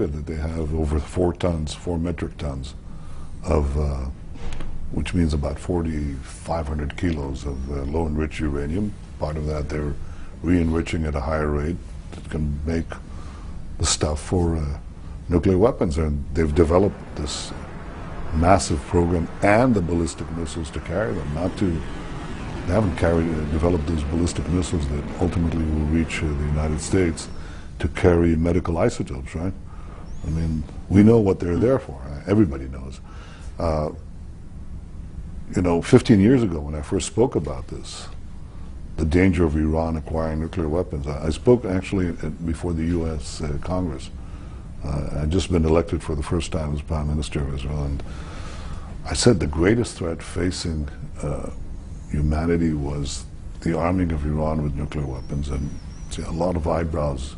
that they have over 4 metric tons of, which means about 4,500 kilos of low enriched uranium. Part of that they're re-enriching at a higher rate that can make the stuff for nuclear weapons. And they've developed this massive program and the ballistic missiles to carry them, they haven't developed those ballistic missiles that ultimately will reach the United States to carry medical isotopes, right? I mean, we know what they're there for. Everybody knows. 15 years ago when I first spoke about this, the danger of Iran acquiring nuclear weapons, I spoke actually before the U.S. Congress. I'd just been elected for the first time as Prime Minister of Israel, and I said the greatest threat facing humanity was the arming of Iran with nuclear weapons, and a lot of eyebrows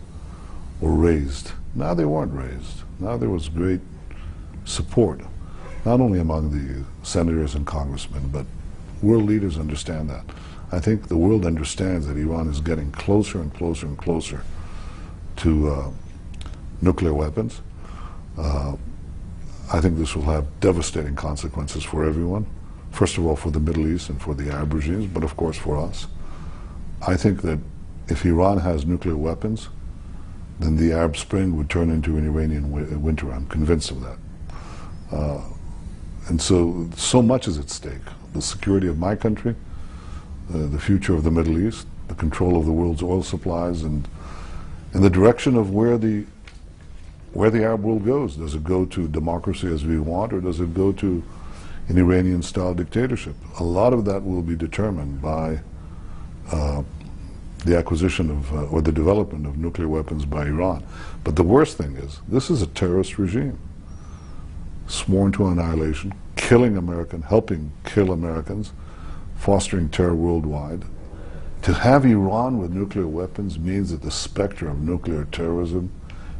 were raised. Now they weren't raised. Now there was great support, not only among the senators and congressmen, but world leaders understand that. I think the world understands that Iran is getting closer and closer and closer to nuclear weapons. I think this will have devastating consequences for everyone. First of all, for the Middle East and for the Arab regimes, but of course for us. I think that if Iran has nuclear weapons, then the Arab Spring would turn into an Iranian winter. I'm convinced of that. And so much is at stake. The security of my country, the future of the Middle East, the control of the world's oil supplies, and the direction of where the Arab world goes. Does it go to democracy as we want, or does it go to an Iranian-style dictatorship? A lot of that will be determined by the acquisition of, or the development of nuclear weapons by Iran. But the worst thing is, this is a terrorist regime, sworn to annihilation, killing helping kill Americans, fostering terror worldwide. To have Iran with nuclear weapons means that the specter of nuclear terrorism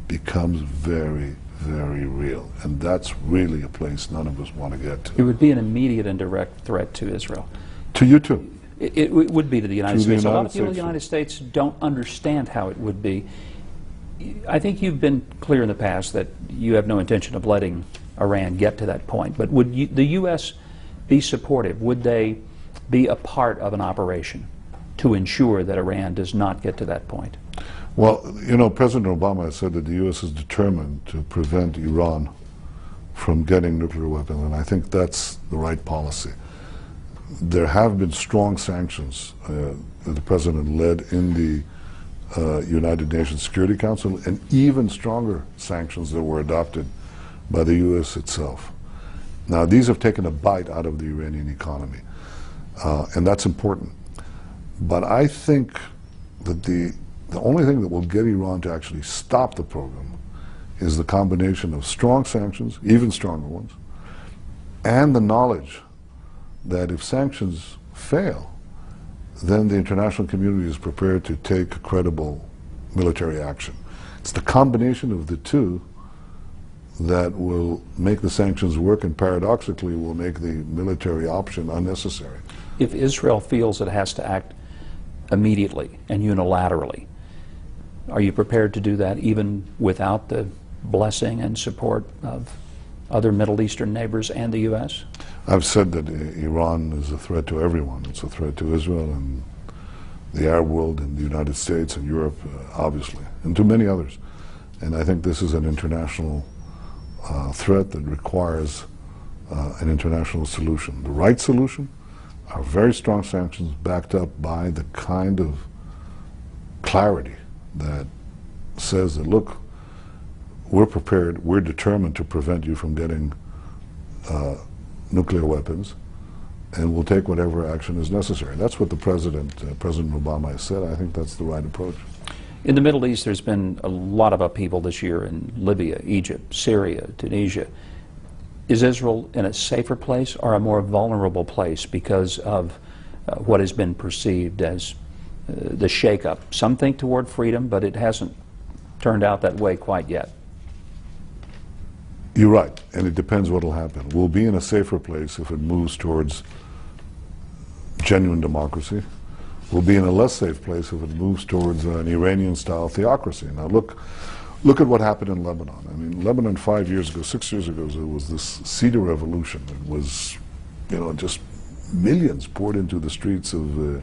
becomes very, very real. And that's really a place none of us want to get to. It would be an immediate and direct threat to Israel. To you too. It would be to the United States. A lot of people in the United States don't understand how it would be. I think you've been clear in the past that you have no intention of letting Iran get to that point. But would the U.S. be supportive? Would they be a part of an operation to ensure that Iran does not get to that point? Well, President Obama has said that the U.S. is determined to prevent Iran from getting nuclear weapons, and I think that's the right policy. There have been strong sanctions that the President led in the United Nations Security Council, and even stronger sanctions that were adopted by the U.S. itself. Now, these have taken a bite out of the Iranian economy, and that's important. But I think that the only thing that will get Iran to actually stop the program is the combination of strong sanctions, even stronger ones, and the knowledge that if sanctions fail, then the international community is prepared to take credible military action. It's the combination of the two that will make the sanctions work, and paradoxically will make the military option unnecessary. If Israel feels it has to act immediately and unilaterally, are you prepared to do that even without the blessing and support of other Middle Eastern neighbors and the U.S.? I've said that Iran is a threat to everyone. It's a threat to Israel and the Arab world and the United States and Europe, obviously, and to many others. And I think this is an international threat that requires an international solution. The right solution are very strong sanctions backed up by the kind of clarity that says that, look, we're prepared, we're determined to prevent you from getting nuclear weapons, and we'll take whatever action is necessary. That's what the President Obama has said. I think that's the right approach. In the Middle East, there's been a lot of upheaval this year in Libya, Egypt, Syria, Tunisia. Is Israel in a safer place or a more vulnerable place because of what has been perceived as the shakeup? Some think toward freedom, but it hasn't turned out that way quite yet. You're right, and it depends what will happen. We'll be in a safer place if it moves towards genuine democracy. We'll be in a less safe place if it moves towards an Iranian-style theocracy. Now look, Look at what happened in Lebanon. I mean, Lebanon 5 years ago, 6 years ago, it was this cedar revolution. It was, just millions poured into the streets of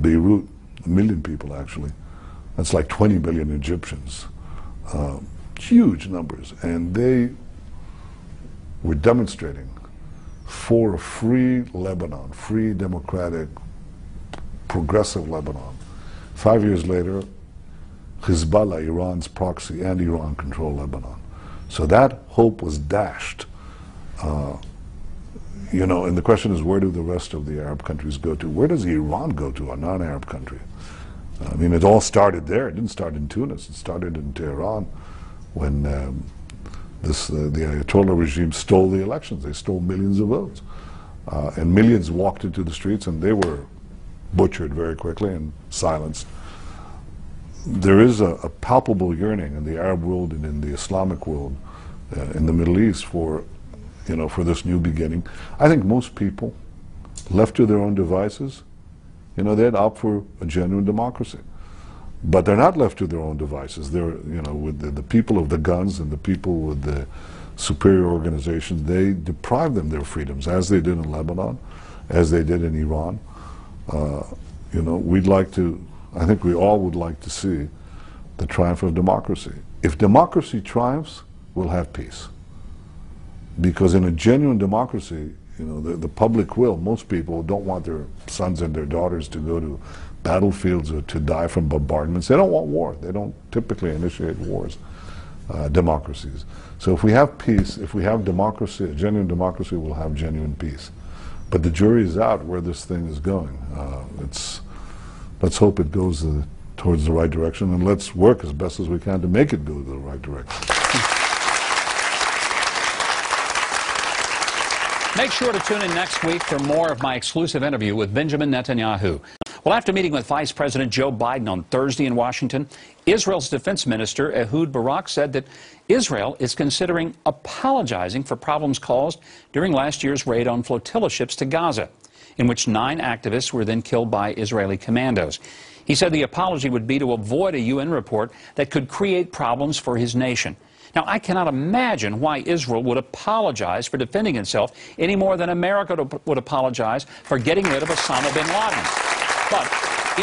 Beirut, 1 million people actually. That's like 20 million Egyptians. Huge numbers. And they were demonstrating for a free Lebanon, free, democratic, progressive Lebanon. 5 years later, Hezbollah, Iran's proxy, and Iran control Lebanon. So that hope was dashed. And the question is, where do the rest of the Arab countries go to? Where does Iran go to, a non-Arab country? I mean, it all started there. It didn't start in Tunis. It started in Tehran when the Ayatollah regime stole the elections. They stole millions of votes. And millions walked into the streets, and they were butchered very quickly and silenced. There is a palpable yearning in the Arab world and in the Islamic world, in the Middle East, for this new beginning. I think most people, left to their own devices, they'd opt for a genuine democracy. But they're not left to their own devices. They're, with the people of the guns and the people with the superior organizations, they deprive them their freedoms, as they did in Lebanon, as they did in Iran. I think we all would like to see the triumph of democracy. If democracy triumphs, we'll have peace. Because in a genuine democracy, the public will, most people don't want their sons and their daughters to go to battlefields or to die from bombardments. They don't want war. They don't typically initiate wars, democracies. So if we have peace, if we have democracy, a genuine democracy, we'll have genuine peace. But the jury is out where this thing is going. Let's hope it goes towards the right direction, and let's work as best as we can to make it go to the right direction. Make sure to tune in next week for more of my exclusive interview with Benjamin Netanyahu. Well, after meeting with Vice President Joe Biden on Thursday in Washington, Israel's defense minister Ehud Barak said that Israel is considering apologizing for problems caused during last year's raid on flotilla ships to Gaza, in which 9 activists were then killed by Israeli commandos. He said the apology would be to avoid a UN report that could create problems for his nation. Now, I cannot imagine why Israel would apologize for defending itself any more than America would apologize for getting rid of Osama bin Laden. But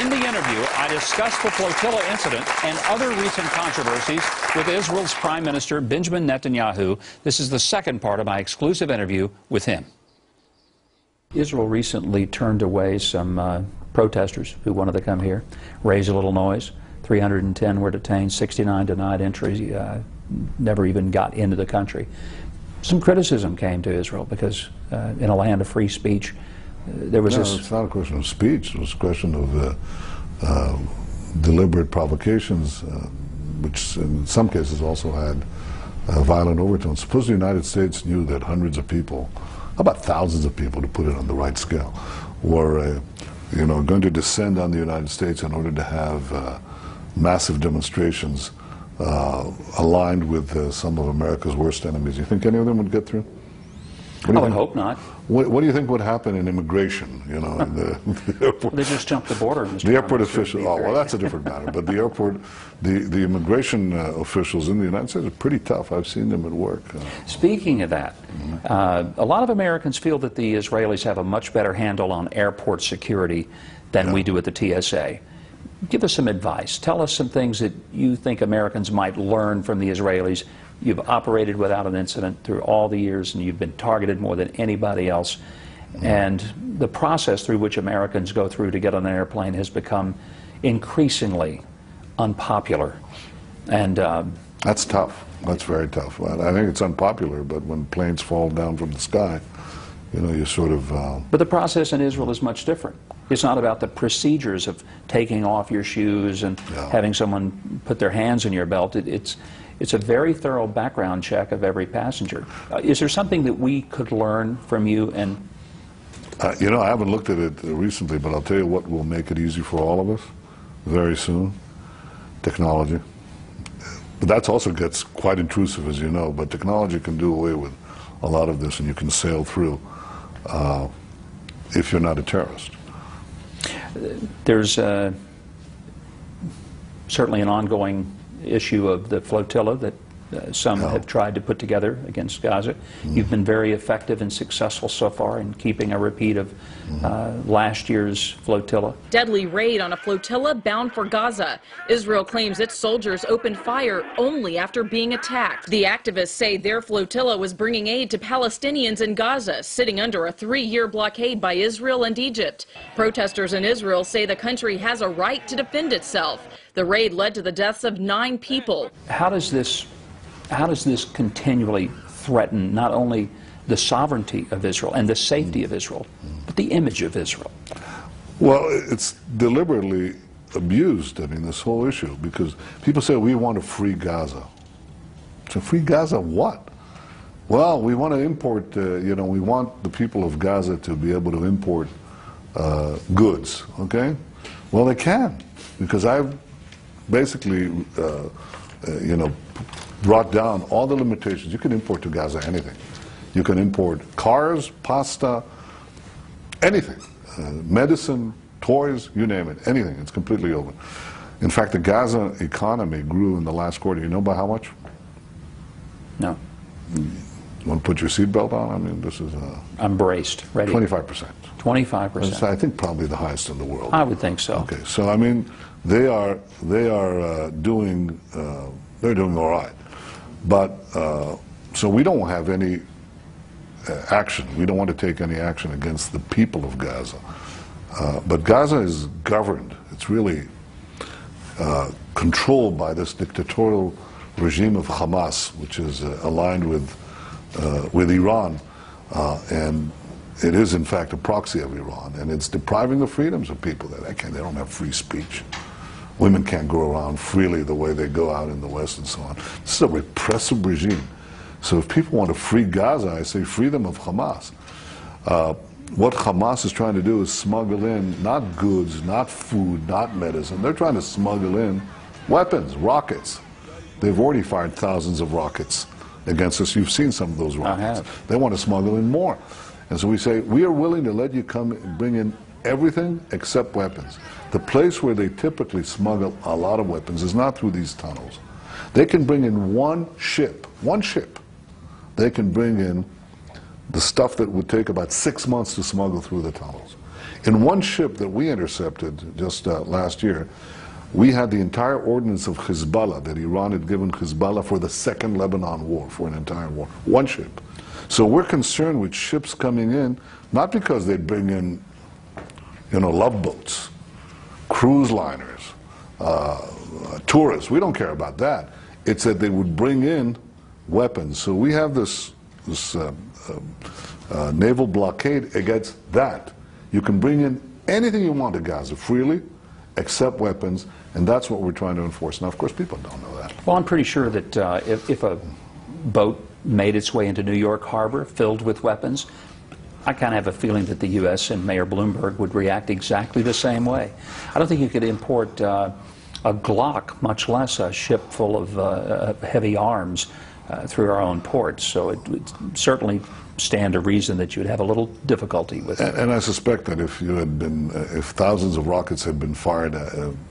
in the interview, I discussed the flotilla incident and other recent controversies with Israel's Prime Minister Benjamin Netanyahu. This is the second part of my exclusive interview with him. Israel recently turned away some protesters who wanted to come here, raise a little noise. 310 were detained, 69 denied entry, never even got into the country. Some criticism came to Israel because in a land of free speech, there was this... It's not a question of speech. It was a question of deliberate provocations, which in some cases also had violent overtones. Suppose the United States knew that hundreds of people, how about thousands of people, to put it on the right scale, were going to descend on the United States in order to have massive demonstrations aligned with some of America's worst enemies. You think any of them would get through? I would hope not. What do you think would happen in immigration? In the airport? They just jumped the border. Mr. The airport officials. Oh, well, that's a different matter. But the airport, the immigration officials in the United States are pretty tough. I've seen them at work. Speaking of that, a lot of Americans feel that the Israelis have a much better handle on airport security than we do at the TSA. Give us some advice. Tell us some things that you think Americans might learn from the Israelis. You've operated without an incident through all the years, and you've been targeted more than anybody else. And the process through which Americans go through to get on an airplane has become increasingly unpopular. And that's tough. That's very tough. I think it's unpopular, but when planes fall down from the sky, you sort of... But the process in Israel is much different. It's not about the procedures of taking off your shoes and having someone put their hands in your belt. It's a very thorough background check of every passenger. Is there something that we could learn from you? And I haven't looked at it recently, but I'll tell you what will make it easy for all of us very soon: technology. But that also gets quite intrusive, as you know. But technology can do away with a lot of this, and you can sail through if you're not a terrorist. There's certainly an ongoing issue of the flotilla that some have tried to put together against Gaza. You've been very effective and successful so far in keeping a repeat of last year's flotilla. Deadly raid on a flotilla bound for Gaza. Israel claims its soldiers opened fire only after being attacked. The activists say their flotilla was bringing aid to Palestinians in Gaza, sitting under a 3-year blockade by Israel and Egypt. Protesters in Israel say the country has a right to defend itself. The raid led to the deaths of 9 people. How does this continually threaten not only the sovereignty of Israel and the safety of Israel, but the image of Israel? Well, it's deliberately abused, I mean, this whole issue, because people say we want to free Gaza. So free Gaza what? Well, we want to import, you know, we want the people of Gaza to be able to import goods, okay? Well, they can, because I've basically, you know, brought down all the limitations. You can import to Gaza anything. You can import cars, pasta, anything, medicine, toys, you name it, anything. It's completely open. In fact, the Gaza economy grew in the last quarter. You know by how much? No. You want to put your seatbelt on? I mean, this is I'm braced, ready. 25%. 25%. I think probably the highest in the world. I would think so. Okay, so I mean, they're doing all right. But, so we don't have any action. We don't want to take any action against the people of Gaza. But Gaza is governed. It's really controlled by this dictatorial regime of Hamas, which is aligned with Iran. And it is, in fact, a proxy of Iran. And it's depriving the freedoms of people. They don't have free speech. Women can't go around freely the way they go out in the West and so on. This is a repressive regime. So if people want to free Gaza, I say free them of Hamas. What Hamas is trying to do is smuggle in not goods, not food, not medicine. They're trying to smuggle in weapons, rockets. They've already fired thousands of rockets against us. You've seen some of those rockets. I have. They want to smuggle in more. And so we say, we are willing to let you come and bring in everything except weapons. The place where they typically smuggle a lot of weapons is not through these tunnels. They can bring in one ship, they can bring in the stuff that would take about 6 months to smuggle through the tunnels. In one ship that we intercepted just last year, we had the entire ordnance of Hezbollah that Iran had given Hezbollah for the second Lebanon war, for an entire war. One ship. So we're concerned with ships coming in, not because they bring in, you know, love boats, cruise liners, tourists. We don't care about that. It's that they would bring in weapons. So we have this naval blockade against that. You can bring in anything you want to Gaza freely, except weapons, and that's what we're trying to enforce. Now, of course, people don't know that. Well, I'm pretty sure that if a boat made its way into New York Harbor filled with weapons, I kind of have a feeling that the U.S. and Mayor Bloomberg would react exactly the same way. I don't think you could import a Glock, much less a ship full of heavy arms, through our own ports. So it would certainly stand to reason that you would have a little difficulty with it. And I suspect that if you had been, if thousands of rockets had been fired,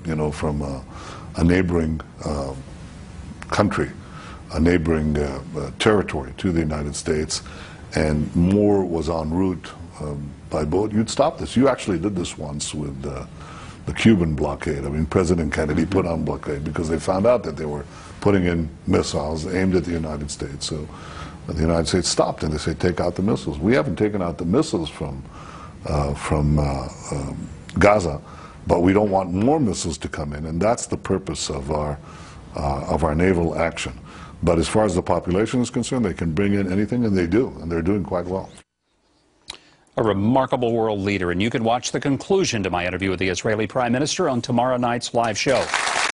you know, from a neighboring country, a neighboring territory to the United States, and more was en route by boat, you'd stop this. You actually did this once with the Cuban blockade. I mean, President Kennedy put on blockade because they found out that they were putting in missiles aimed at the United States. So the United States stopped and they said, take out the missiles. We haven't taken out the missiles from Gaza, but we don't want more missiles to come in, and that's the purpose of our naval action. But as far as the population is concerned, they can bring in anything, and they do, and they're doing quite well. A remarkable world leader, and you can watch the conclusion to my interview with the Israeli Prime Minister on tomorrow night's live show.